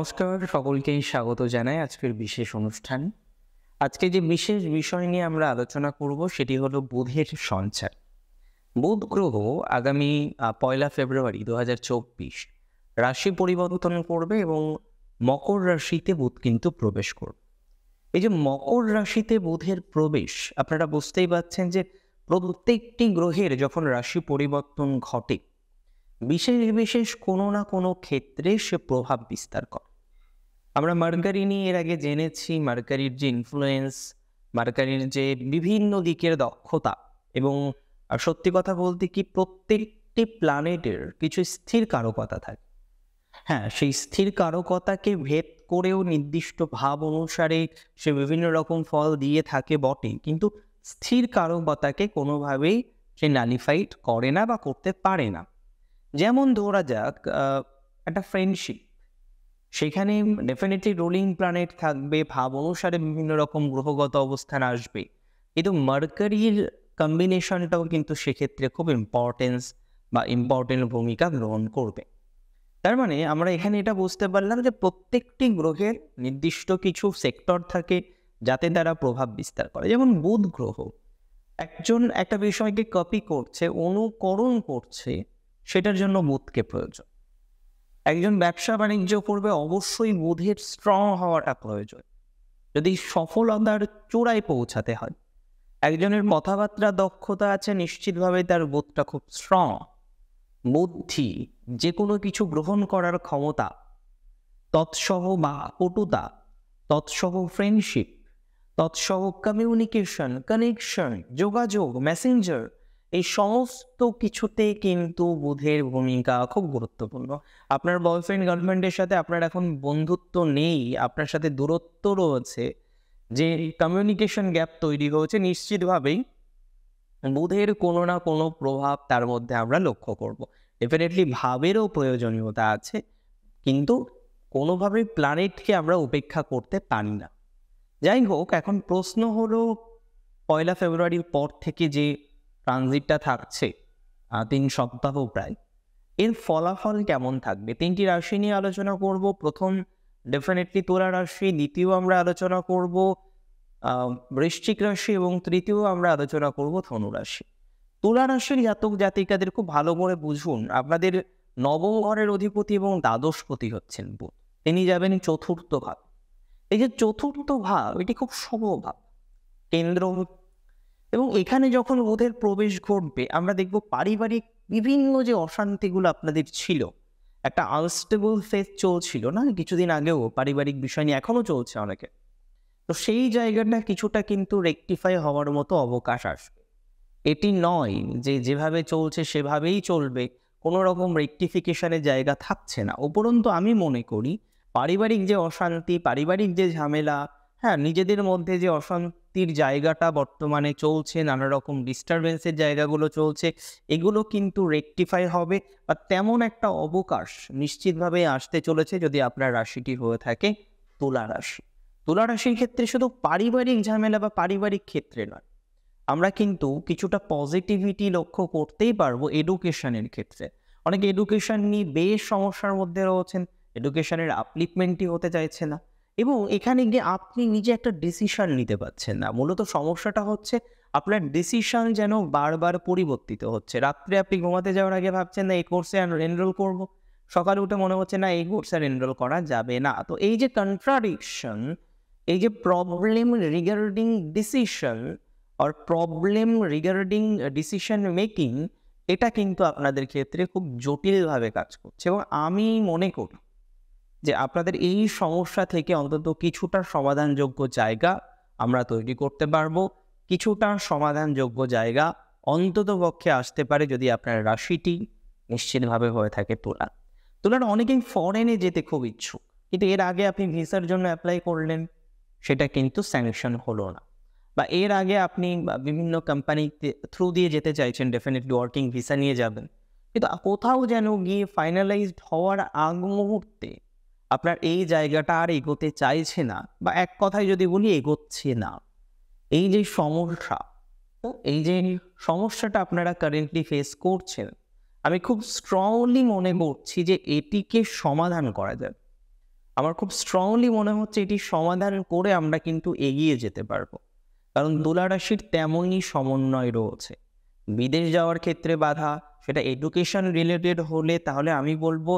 নমস্কার, সকলকেই স্বাগত জানাই আজকের বিশেষ অনুষ্ঠান। আজকে যে বিশেষ বিষয় নিয়ে আমরা আলোচনা করব সেটি হলো বুধের সঞ্চার। বুধ গ্রহ আগামী ১লা ফেব্রুয়ারি ২০২৪ রাশি পরিবর্তন করবে এবং মকর রাশিতে বুধ কিন্তু প্রবেশ করবে। এই যে মকর রাশিতে বুধের প্রবেশ, আপনারা বুঝতেই পারছেন যে প্রত্যেকটি গ্রহের যখন রাশি পরিবর্তন ঘটে, বিশেষ বিশেষ কোনো না কোনো ক্ষেত্রে সে প্রভাব বিস্তার করে। আমরা মার্কারি নিয়ে এর আগে জেনেছি মার্কারির যে ইনফ্লুয়েন্স, মার্কারির যে বিভিন্ন দিকের দক্ষতা এবং সত্যি কথা বলতে কি প্রত্যেকটি প্ল্যানেটের কিছু স্থির কারকতা থাকে। হ্যাঁ, সেই স্থির কারকতাকে ভেদ করেও নির্দিষ্ট ভাব অনুসারে সে বিভিন্ন রকম ফল দিয়ে থাকে বটে, কিন্তু স্থির কারকতাকে কোনোভাবেই সে নালিফাইড করে না বা করতে পারে না। যেমন ধরা যাক একটা ফ্রেন্ডশিপ, সেখানে ডেফিনেটলি রুলিং প্ল্যানেট থাকবে, ভাব অনুসারে বিভিন্ন রকম গ্রহগত অবস্থান আসবে, কিন্তু মার্কারির কম্বিনেশনটাও কিন্তু সেক্ষেত্রে খুব ইম্পর্টেন্ট ভূমিকা গ্রহণ করবে। তার মানে আমরা এখানে এটা বুঝতে পারলাম যে প্রত্যেকটি গ্রহের নির্দিষ্ট কিছু সেক্টর থাকে যাতে তারা প্রভাব বিস্তার করে। যেমন বুধ গ্রহ একজন একটা বিষয়কে কপি করছে, অনুকরণ করছে, সেটার জন্য বুধকে প্রয়োজন। একজন ব্যবসা বাণিজ্য করবে, অবশ্যই বুধের স্ট্রং হওয়াটা প্রয়োজন যদি সফলতার চূড়ায় পৌঁছাতে হয়। একজনের কথাবার্তা দক্ষতা আছে, নিশ্চিতভাবে তার বুধটা খুব স্ট্রং। বুদ্ধি, যে কোনো কিছু গ্রহণ করার ক্ষমতা, তৎসহ বা পটুতা, তৎসহ ফ্রেন্ডশিপ, তৎসহ কমিউনিকেশন, কানেকশন, যোগাযোগ, মেসেঞ্জার, এই সমস্ত কিছুতে কিন্তু বুধের ভূমিকা খুব গুরুত্বপূর্ণ। আপনার বয়ফ্রেন্ড গার্লফ্রেন্ডের সাথে আপনার এখন বন্ধুত্ব নেই, আপনার সাথে দূরত্ব রয়েছে, যে কমিউনিকেশন গ্যাপ তৈরি হয়েছে, নিশ্চিতভাবেই বুধের কোনো না কোনো প্রভাব তার মধ্যে আমরা লক্ষ্য করব। ডেফিনেটলি ভাবেরও প্রয়োজনীয়তা আছে, কিন্তু কোনোভাবেই প্ল্যানেটকে আমরা উপেক্ষা করতে পারি না। যাই হোক, এখন প্রশ্ন হলো ১লা ফেব্রুয়ারির পর থেকে যে ট্রানজিটটা থাকছে ৩ সপ্তাহ প্রায়, এর ফলাফল কেমন থাকবে? ৩টি রাশি নিয়ে আলোচনা করব। প্রথম ডেফিনেটলি তুলা রাশি, দ্বিতীয় আমরা আলোচনা করব বৃশ্চিক রাশি এবং তৃতীয় আমরা আলোচনা করব ধনু রাশি। তুলা রাশির জাতক জাতিকাদের খুব ভালো করে বুঝুন, আপনাদের নবম ঘরের অধিপতি এবং দ্বাদশপতি হচ্ছেন বুধ। তিনি যাবেন চতুর্থ ভাব। এই যে চতুর্থ ভাব, এটি খুব শুভ ভাব, কেন্দ্র, এবং এখানে যখন বুধের প্রবেশ ঘটবে আমরা দেখব পারিবারিক বিভিন্ন যে অশান্তিগুলো আপনাদের ছিল, একটা আনস্টেবল ফেজ চলছিল না কিছুদিন আগেও, পারিবারিক বিষয় নিয়ে এখনো চলছে অনেকে, তো সেই জায়গাটা কিছুটা কিন্তু রেকটিফাই হওয়ার মতো অবকাশ আসবে। এটি নয় যে যেভাবে চলছে সেভাবেই চলবে, কোনো রকম রেকটিফিকেশনের জায়গা থাকছে না। উপরন্তু আমি মনে করি পারিবারিক যে অশান্তি, পারিবারিক যে ঝামেলা, হ্যাঁ, নিজেদের মধ্যে যে অশান্তির জায়গাটা বর্তমানে চলছে, নানা রকম ডিস্টারবেন্সের জায়গাগুলো চলছে, এগুলো কিন্তু রেকটিফাই হবে। আর তেমন একটা অবকাশ নিশ্চিতভাবে আসতে চলেছে যদি আপনার রাশিটি হয়ে থাকে তুলা রাশি। তুলা রাশির ক্ষেত্রে শুধু পারিবারিক ঝামেলা বা পারিবারিক ক্ষেত্রে নয়, আমরা কিন্তু কিছুটা পজিটিভিটি লক্ষ্য করতেই পারবো এডুকেশনের ক্ষেত্রে। অনেকে এডুকেশন নিয়ে বেশ সমস্যার মধ্যে রয়েছেন, এডুকেশনের আপলিফমেন্টই হতে চাইছে না, এবং এখানে গিয়ে আপনি নিজে একটা ডিসিশন নিতে পারছেন না। মূলত সমস্যাটা হচ্ছে আপনার ডিসিশন যেন বারবার পরিবর্তিত হচ্ছে। রাত্রে আপনি ঘুমাতে যাওয়ার আগে ভাবছেন না এই কোর্সে এনরোল করব, সকালে উঠে মনে হচ্ছে না এই কোর্সে এনরোল করা যাবে না। তো এই যে কন্ট্রাডিকশন, এই যে প্রবলেম রিগার্ডিং ডিসিশন আর প্রবলেম রিগার্ডিং ডিসিশন মেকিং, এটা কিন্তু আপনাদের ক্ষেত্রে খুব জটিলভাবে কাজ করছে, এবং আমি মনে করি যে আপনাদের এই সমস্যা থেকে অন্তত কিছুটা সমাধানযোগ্য জায়গা আমরা তৈরি করতে পারবো। কিছুটা সমাধানযোগ্য জায়গা অন্তত পক্ষে আসতে পারে যদি আপনার রাশিটি নিশ্চিতভাবে হয়ে থাকে তুলা। তুলার অনেকেই ফরেনে যেতে খুব ইচ্ছুক, কিন্তু এর আগে আপনি ভিসার জন্য অ্যাপ্লাই করলেন, সেটা কিন্তু স্যাংশন হলো না, বা এর আগে আপনি বিভিন্ন কোম্পানিতে থ্রু দিয়ে যেতে চাইছেন, ডেফিনেটলি ওয়ার্কিং ভিসা নিয়ে যাবেন, কিন্তু কোথাও যেন গিয়ে ফাইনালাইজড হওয়ার আগ মুহূর্তে আপনার এই জায়গাটা আর এগোতে চাইছে না, বা এক কথায় যদি বলি এগোচ্ছে না। এই যে সমস্যা, এই যে সমস্যাটা আপনারা কারেন্টলি ফেস করছেন, আমি খুব স্ট্রংলি মনে করছি যে এটিকে সমাধান করা যাবে। আমার খুব স্ট্রংলি মনে হচ্ছে এটি সমাধান করে আমরা কিন্তু এগিয়ে যেতে পারবো। কারণ তুলা রাশির তেমনই সমন্বয় রয়েছে। বিদেশ যাওয়ার ক্ষেত্রে বাধা, সেটা এডুকেশন রিলেটেড হলে তাহলে আমি বলবো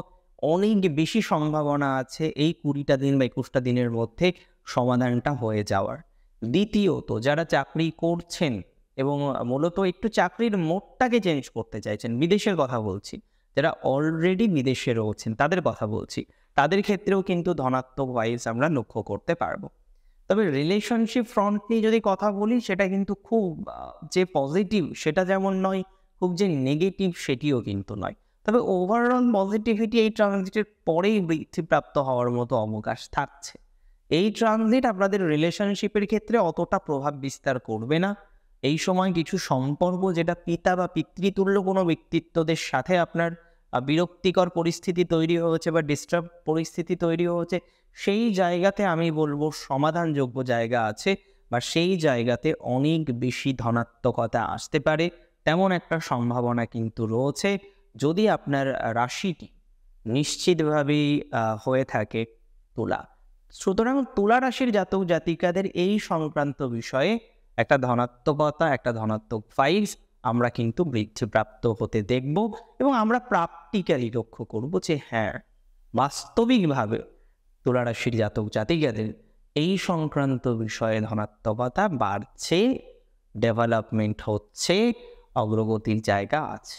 অনেক বেশি সম্ভাবনা আছে এই 20টা দিন বা 21টা দিনের মধ্যে সমাধানটা হয়ে যাওয়ার। দ্বিতীয়ত, যারা চাকরি করছেন এবং মূলত একটু চাকরির মোডটাকে চেঞ্জ করতে চাইছেন, বিদেশের কথা বলছি, যারা অলরেডি বিদেশে রয়েছেন তাদের কথা বলছি, তাদের ক্ষেত্রেও কিন্তু ধনাত্মক ভাইবস আমরা লক্ষ্য করতে পারবো। তবে রিলেশনশিপ ফ্রন্ট নিয়ে যদি কথা বলি, সেটা কিন্তু খুব যে পজিটিভ সেটা যেমন নয়, খুব যে নেগেটিভ সেটিও কিন্তু নয়। তবে ওভারঅল পজিটিভিটি এই ট্রানজিটের পরেই বৃদ্ধিপ্রাপ্ত হওয়ার মতো অবকাশ থাকছে। এই ট্রানজিট আপনাদের রিলেশনশিপের ক্ষেত্রে অতটা প্রভাব বিস্তার করবে না। এই সময় কিছু সম্পর্ক, যেটা পিতা বা পিতৃতুল্য কোনো ব্যক্তিত্বদের সাথে আপনার বিরক্তিকর পরিস্থিতি তৈরি হয়েছে বা ডিস্টার্ব পরিস্থিতি তৈরি হয়েছে, সেই জায়গাতে আমি বলবো সমাধানযোগ্য জায়গা আছে বা সেই জায়গাতে অনেক বেশি ধনাত্মকতা আসতে পারে, তেমন একটা সম্ভাবনা কিন্তু রয়েছে যদি আপনার রাশিটি নিশ্চিতভাবেই হয়ে থাকে তুলা। সুতরাং তুলা রাশির জাতক জাতিকাদের এই সংক্রান্ত বিষয়ে একটা ধনাত্মকতা, একটা ধনাত্মক ভাইবস আমরা কিন্তু বৃদ্ধিপ্রাপ্ত হতে দেখব এবং আমরা প্র্যাকটিক্যালি লক্ষ্য করব যে হ্যাঁ, বাস্তবিকভাবে তুলা রাশির জাতক জাতিকাদের এই সংক্রান্ত বিষয়ে ধনাত্মকতা বাড়ছে, ডেভেলপমেন্ট হচ্ছে, অগ্রগতির জায়গা আছে।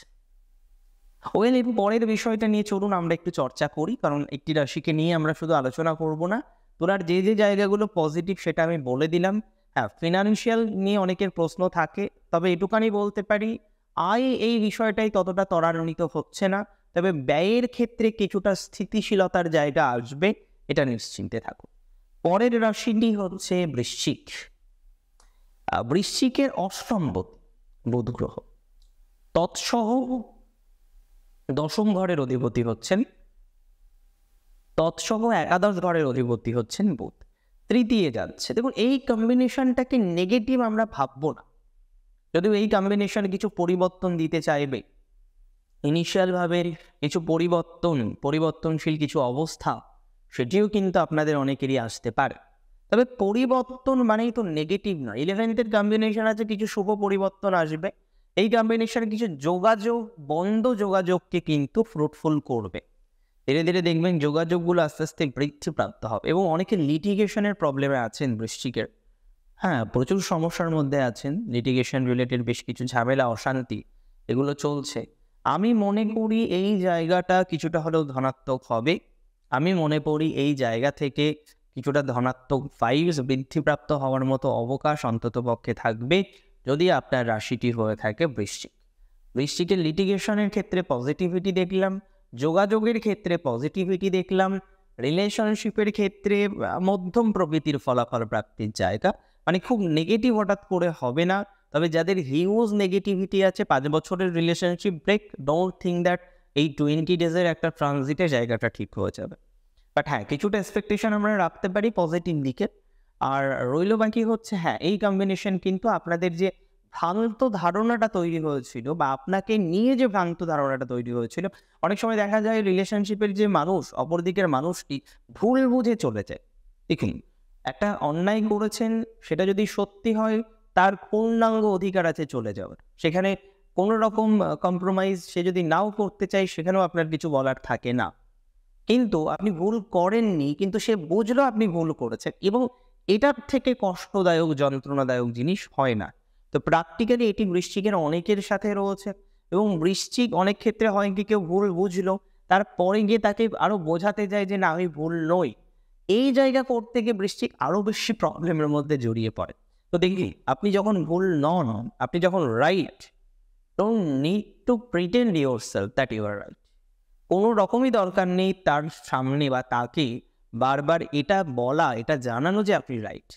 এর পরের বিষয়টা নিয়ে চলুন আমরা একটু চর্চা করি, কারণ একটি রাশিকে নিয়ে আমরা শুধু আলোচনা করব না। তোলার যে যে জায়গাগুলো পজিটিভ সেটা আমি বলে দিলাম। হ্যাঁ, ফিনান্সিয়াল নিয়ে অনেকের প্রশ্ন থাকে, তবে এটুখানি বলতে পারি আয় এই বিষয়টাই ততটা ত্বরান্বিত হচ্ছে না, তবে ব্যয়ের ক্ষেত্রে কিছুটা স্থিতিশীলতার জায়গা আসবে, এটা নিশ্চিন্তে থাকুন। পরের রাশিটি হচ্ছে বৃশ্চিক। বৃশ্চিকের অষ্টম বুধ গ্রহ, তৎসহ দশম ঘরের অধিপতি হচ্ছেন, তৎসহ একাদশ ঘরের অধিপতি হচ্ছেন বুধ, তৃতীয় যাচ্ছে। দেখুন, এই কম্বিনেশনটাকে নেগেটিভ আমরা ভাববো না, যদিও এই কম্বিনেশন কিছু পরিবর্তন দিতে চাইবে, ইনিশিয়াল ভাবে কিছু পরিবর্তনশীল কিছু অবস্থা সেটিও কিন্তু আপনাদের অনেকেরই আসতে পারে। তবে পরিবর্তন মানেই তো নেগেটিভ নয়। 11th কম্বিনেশন আছে, কিছু শুভ পরিবর্তন আসবে। এই কম্বিনেশনে কিছু যোগাযোগ, বন্ধ যোগাযোগকে কিন্তু ফ্রুটফুল করবে। ধীরে ধীরে দেখবেন যোগাযোগগুলো আস্তে আস্তে বৃদ্ধিপ্রাপ্ত হবে এবং অনেকে লিটিগেশনের প্রবলেমে আছেন বৃশ্চিকের। হ্যাঁ, প্রচুর সমস্যার মধ্যে আছেন, লিটিগেশন রিলেটেড বেশ কিছু ঝামেলা, অশান্তি এগুলো চলছে। আমি মনে করি এই জায়গাটা কিছুটা হলেও ধনাত্মক হবে। আমি মনে করি এই জায়গা থেকে কিছুটা ধনাত্মক ভাইবস বৃদ্ধিপ্রাপ্ত হওয়ার মতো অবকাশ অন্ততপক্ষে থাকবে যদি আপনার রাশিটি হয়ে থাকে বৃশ্চিক। বৃশ্চিকের লিটিগেশনের ক্ষেত্রে পজিটিভিটি দেখলাম, যোগাযোগের ক্ষেত্রে পজিটিভিটি দেখলাম, রিলেশনশিপের ক্ষেত্রে মধ্যম প্রকৃতির ফলাফল প্রাপ্তির জায়গা, মানে খুব নেগেটিভ হঠাৎ করে হবে না। তবে যাদের হিউজ নেগেটিভিটি আছে, 5 বছরের relationship break, don't think that এই 20 ডেজের একটা ট্রানজিটে জায়গাটা ঠিক হয়ে যাবে। বাট হ্যাঁ, কিছুটা এক্সপেকটেশন আমরা রাখতে পারি পজিটিভ দিকে। আর রইল বাকি হচ্ছে, হ্যাঁ, এই কম্বিনেশন কিন্তু আপনাদের যে ভ্রান্ত ধারণাটা তৈরি হয়েছিল বা আপনাকে নিয়ে যে ভ্রান্ত ধারণাটা তৈরি হয়েছিল, অনেক সময় দেখা যায় রিলেশনশিপের যে মানুষ, অপরদিকের মানুষটি ভুল বুঝে চলে যায়। দেখুন, একটা অন্যায় করেছেন, সেটা যদি সত্যি হয়, তার পূর্ণাঙ্গ অধিকার আছে চলে যাওয়ার। সেখানে কোনো রকম কম্প্রোমাইজ সে যদি নাও করতে চায়, সেখানেও আপনার কিছু বলার থাকে না। কিন্তু আপনি ভুল করেননি, কিন্তু সে বুঝলো আপনি ভুল করেছেন, এবং এটার থেকে কষ্টদায়ক, যন্ত্রণাদায়ক জিনিস হয় না। তো প্র্যাকটিক্যালি এটি বৃশ্চিকের অনেকের সাথে রয়েছে, এবং বৃশ্চিক অনেক ক্ষেত্রে হয় কি, কেউ ভুল বুঝলো, তারপরে গিয়ে তাকে আরো বোঝাতে যায় যে না, আমি ভুল নই। এই জায়গা করতে গিয়ে বৃশ্চিক আরো বেশি প্রবলেমের মধ্যে জড়িয়ে পড়ে। তো দেখি, আপনি যখন ভুল নন, আপনি যখন right, don't need to pretend yourself that you are right. কোনো রকমই দরকার নেই তার সামনে বা তাকে বারবার এটা বলা, এটা জানানো যে আপনি রাইট।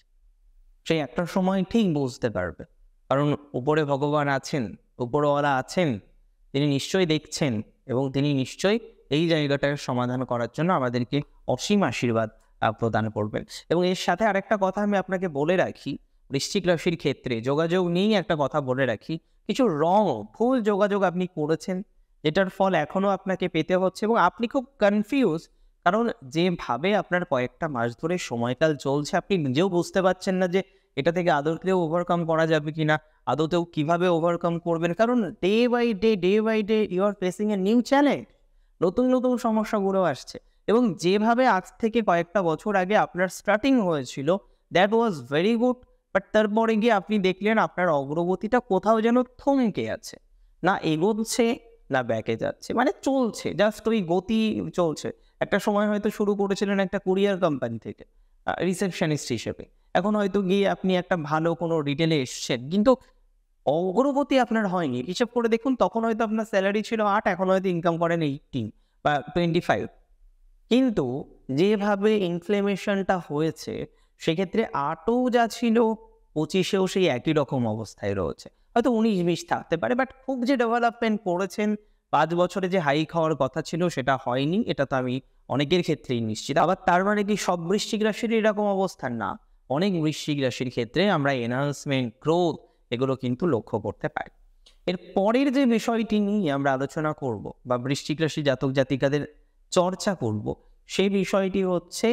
সেই একটা সময় ঠিক বুঝতে পারবে, কারণ উপরে ভগবান আছেন, উপরওয়ালা আছেন, তিনি নিশ্চয়ই দেখছেন এবং তিনি নিশ্চয়ই এই জায়গাটার সমাধান করার জন্য আমাদেরকে অসীম আশীর্বাদ প্রদান করবেন। এবং এর সাথে আরেকটা কথা আমি আপনাকে বলে রাখি, বৃশ্চিক রাশির ক্ষেত্রে যোগাযোগ নিয়েই একটা কথা বলে রাখি, কিছু ভুল যোগাযোগ আপনি করেছেন, যেটার ফল এখনো আপনাকে পেতে হচ্ছে এবং আপনি খুব কনফিউজ, কারণ যেভাবে আপনার কয়েকটা মাস ধরে সময়কাল চলছে, আপনি নিজেও বুঝতে পারছেন না যে এটা থেকে আদতেও ওভারকাম করা যাবে কিনা, আদতেও কিভাবে ওভারকাম করবেন। কারণ day by day you are facing a new challenge. নতুন, নতুন সমস্যাগুলো আসছে এবং যেভাবে আজ থেকে কয়েকটা বছর আগে আপনার স্টার্টিং হয়েছিল, that was very good. But তারপরে গিয়ে আপনি দেখলেন আপনার অগ্রগতিটা কোথাও যেন থমকে আছে। না এগোচ্ছে, না ব্যাকে যাচ্ছে। মানে চলছে, জাস্ট ওই গতি চলছে। একটা সময় হয়তো শুরু করেছিলেন একটা কুরিয়ার কোম্পানি থেকে রিসেপশনিস্ট হিসেবে। এখন হয়তো গিয়ে আপনি একটা ভালো কোনো রিটেলে এসছেন। কিন্তু অগ্রগতি আপনার হয়নি। হিসাব করে দেখুন, তখন হয়তো আপনার স্যালারি ছিল ৮, এখন হয়তো ইনকাম করেন 18 বা 25। কিন্তু যেভাবে ইনফ্লেমেশনটা হয়েছে, সেক্ষেত্রে ৮ও যা ছিল, ২৫এও সেই একই রকম অবস্থায় রয়েছে। হয়তো ১৯-২০ থাকতে পারে, বাট খুব যে ডেভেলপমেন্ট করেছেন, ৫ বছরে যে হাইক হওয়ার কথা ছিল সেটা হয়নি। এটা তো আমি অনেকের ক্ষেত্রেই নিশ্চিত। আবার তার মানে কি সব বৃশ্চিক রাশির এরকম অবস্থান? না। অনেক বৃশ্চিক রাশির ক্ষেত্রে আমরা এনহান্সমেন্ট, গ্রোথ এগুলো কিন্তু লক্ষ্য করতে পারি। এর পরের যে বিষয়টি নিয়ে আমরা আলোচনা করব বা বৃশ্চিক রাশি জাতক জাতিকাদের চর্চা করব, সেই বিষয়টি হচ্ছে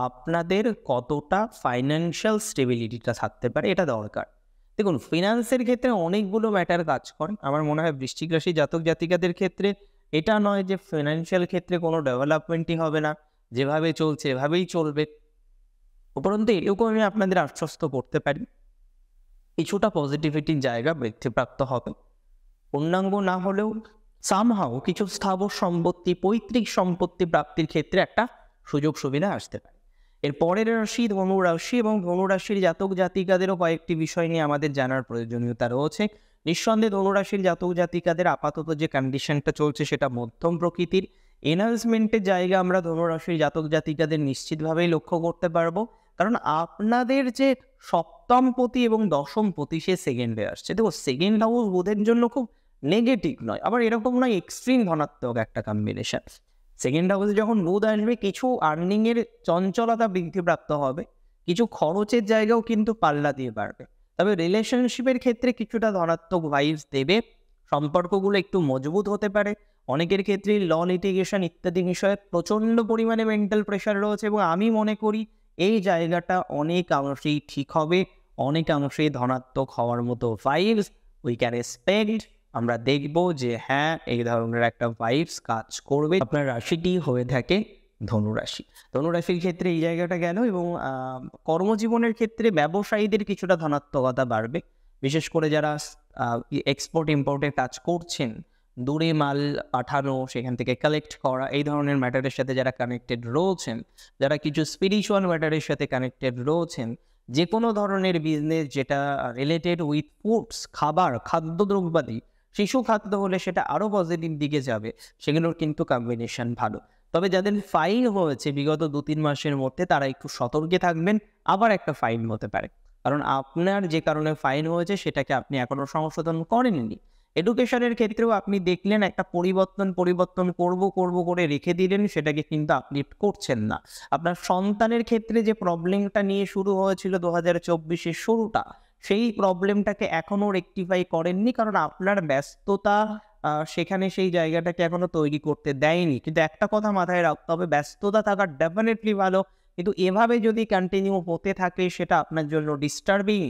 আপনাদের কতটা ফাইন্যান্সিয়াল স্টেবিলিটিটা থাকতে পারে, এটা দরকার। দেখুন, ফিনান্সের ক্ষেত্রে অনেকগুলো ম্যাটার কাজ করে। আমার মনে হয় বৃশ্চিক রাশি জাতক জাতিকাদের ক্ষেত্রে এটা নয় যে ফিনান্সিয়াল ক্ষেত্রে কোনো ডেভেলপমেন্টই হবে না, যেভাবে চলছে এভাবেই চলবে। উপরন্তু এরকম আমি আপনাদের আশ্বস্ত করতে পারি, কিছুটা পজিটিভিটির জায়গা বৃদ্ধিপ্রাপ্ত হবে। পূর্ণাঙ্গ না হলেও সামহাও কিছু স্থাবর সম্পত্তি, পৈতৃক সম্পত্তি প্রাপ্তির ক্ষেত্রে একটা সুযোগ সুবিধা আসতে পারে। এর পরের রাশি ধনু রাশি, এবং ধনু রাশির জাতক জাতিকাদেরও কয়েকটি বিষয় নিয়ে আমাদের জানার প্রয়োজনীয়তা রয়েছে। নিঃসন্দেহে ধনু রাশির জাতক জাতিকাদের আপাতত যে কন্ডিশনটা চলছে সেটা মধ্যম প্রকৃতির। এনহান্সমেন্টের জায়গা আমরা ধনু রাশির জাতক জাতিকাদের নিশ্চিতভাবেই লক্ষ্য করতে পারবো। কারণ আপনাদের যে সপ্তমপতি এবং দশমপতি সে সেকেন্ডে আসছে। দেখো, সেকেন্ড হাউস বুধের জন্য খুব নেগেটিভ নয়, আবার এরকম নয় এক্সট্রিম ধনাত্মক একটা কম্বিনেশন। সেকেন্ড হাউসে যখন বুধ আসবে, কিছু আর্নিংয়ের চঞ্চলতা বৃদ্ধিপ্রাপ্ত হবে, কিছু খরচের জায়গাও কিন্তু পাল্লা দিয়ে বাড়বে। তবে রিলেশনশিপের ক্ষেত্রে কিছুটা ধনাত্মক ভাইবস দেবে, সম্পর্কগুলো একটু মজবুত হতে পারে। অনেকের ক্ষেত্রেই ল লিটিগেশন ইত্যাদি বিষয়ে প্রচণ্ড পরিমাণে মেন্টাল প্রেশার রয়েছে, এবং আমি মনে করি এই জায়গাটা অনেকাংশেই ঠিক হবে, অনেকাংশেই ধনাত্মক হওয়ার মতো ভাইবস উই ক্যান এক্সপেক্ট। আমরা দেখব যে হ্যাঁ, এই ধরনের একটা ভাইবস কাজ করবে। আপনার রাশিটি হয়ে থাকে ধনুরাশি। ধনুরাশির ক্ষেত্রে এই জায়গাটা গেল, এবং কর্মজীবনের ক্ষেত্রে ব্যবসায়ীদের কিছুটা ধনাত্মকতা বাড়বে। বিশেষ করে যারা এক্সপোর্ট ইম্পোর্টের কাজ করছেন, দূরে মাল পাঠানো, সেখান থেকে কালেক্ট করা, এই ধরনের ম্যাটারের সাথে যারা কানেক্টেড রয়েছেন, যারা কিছু স্পিরিচুয়াল ম্যাটারের সাথে কানেক্টেড রয়েছেন, যে কোনো ধরনের বিজনেস যেটা রিলেটেড উইথ ফুডস, খাবার, খাদ্যদ্রব্যাদি, শিশু খাদ্য হলে সেটা আরও পজিটিভ দিকে যাবে, সেগুলোর কিন্তু কম্বিনেশন ভালো। তবে যাদের ফাইন হয়েছে বিগত ২-৩ মাসের মধ্যে, তারা একটু সতর্কে থাকবেন, আবার একটা ফাইন হতে পারে। কারণ আপনার যে কারণে ফাইন হয়েছে সেটাকে আপনি এখনও সংশোধন করেননি। এডুকেশনের ক্ষেত্রেও আপনি দেখলেন একটা পরিবর্তন করব করে রেখে দিলেন, সেটাকে কিন্তু আপনি করছেন না। আপনার সন্তানের ক্ষেত্রে যে প্রবলেমটা নিয়ে শুরু হয়েছিল ২০২৪-এর শুরুটা, সেই প্রবলেমটাকে এখনও রেকটিফাই করেননি, কারণ আপনার ব্যস্ততা সেখানে সেই জায়গাটাকে এখনো তৈরি করতে দেয়নি। কিন্তু একটা কথা মাথায় রাখতে হবে, ব্যস্ততা থাকা ডেফিনেটলি ভালো, কিন্তু এভাবে যদি কন্টিনিউ হতে থাকে সেটা আপনার জন্য ডিস্টার্বিং,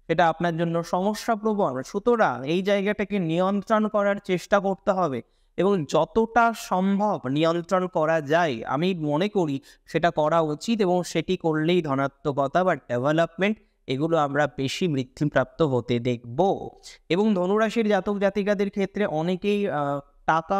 সেটা আপনার জন্য সমস্যাপ্রবণ। সুতরাং এই জায়গাটাকে নিয়ন্ত্রণ করার চেষ্টা করতে হবে, এবং যতটা সম্ভব নিয়ন্ত্রণ করা যায় আমি মনে করি সেটা করা উচিত, এবং সেটি করলেই ধনাত্মকতা বা ডেভেলপমেন্ট এগুলো আমরা বেশি বৃদ্ধিপ্রাপ্ত হতে দেখব। এবং ধনুরাশির জাতক জাতিকাদের ক্ষেত্রে অনেকেই টাকা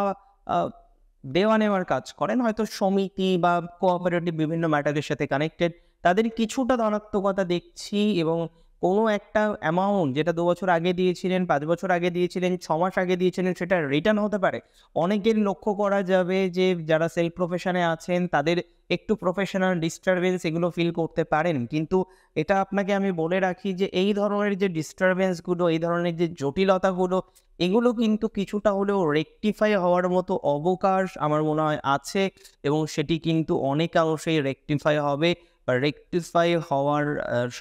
দেওয়া নেওয়ার কাজ করেন, হয়তো সমিতি বা কোঅপারেটিভ বিভিন্ন ম্যাটারের সাথে কানেক্টেড, তাদের কিছুটা ধনাত্মকতা দেখছি। এবং কোনো একটা অ্যামাউন্ট যেটা ২ বছর আগে দিয়েছিলেন, ৫ বছর আগে দিয়েছিলেন, ৬ মাস আগে দিয়েছিলেন, সেটা রিটার্ন হতে পারে। অনেকের লক্ষ্য করা যাবে যে যারা সেলফ প্রফেশনে আছেন তাদের একটু প্রফেশনাল ডিস্টারবেন্স এগুলো ফিল করতে পারেন। কিন্তু এটা আপনাকে আমি বলে রাখি যে এই ধরনের যে ডিস্টারবেন্সগুলো, এই ধরনের যে জটিলতাগুলো, এগুলো কিন্তু কিছুটা হলেও রেকটিফাই হওয়ার মতো অবকাশ আমার মনে হয় আছে, এবং সেটি কিন্তু অনেকাংশেই রেকটিফাই হবে, বা রেকটিফাই হওয়ার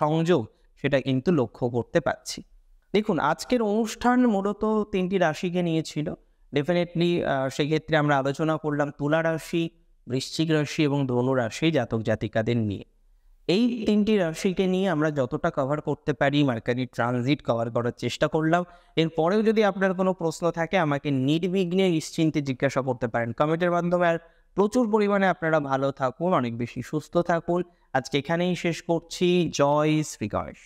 সংযোগ সেটা কিন্তু লক্ষ্য করতে পারছি। দেখুন, আজকের অনুষ্ঠান মূলত ৩টি রাশিকে নিয়েছিল। ডেফিনেটলি সেক্ষেত্রে আমরা আলোচনা করলাম তুলা রাশি, বৃশ্চিক রাশি এবং ধনু রাশি জাতক জাতিকাদের নিয়ে। এই 3টি রাশিকে নিয়ে আমরা যতটা কভার করতে পারি মার্কারি ট্রানজিট কভার করার চেষ্টা করলাম। এরপরেও যদি আপনার কোনো প্রশ্ন থাকে আমাকে নির্বিঘ্নে নিশ্চিন্তে জিজ্ঞাসা করতে পারেন কমেন্টের মাধ্যমে। আর প্রচুর পরিমাণে আপনারা ভালো থাকুন, অনেক বেশি সুস্থ থাকুন। আজকে এখানেই শেষ করছি। জয় শ্রী গণেশ।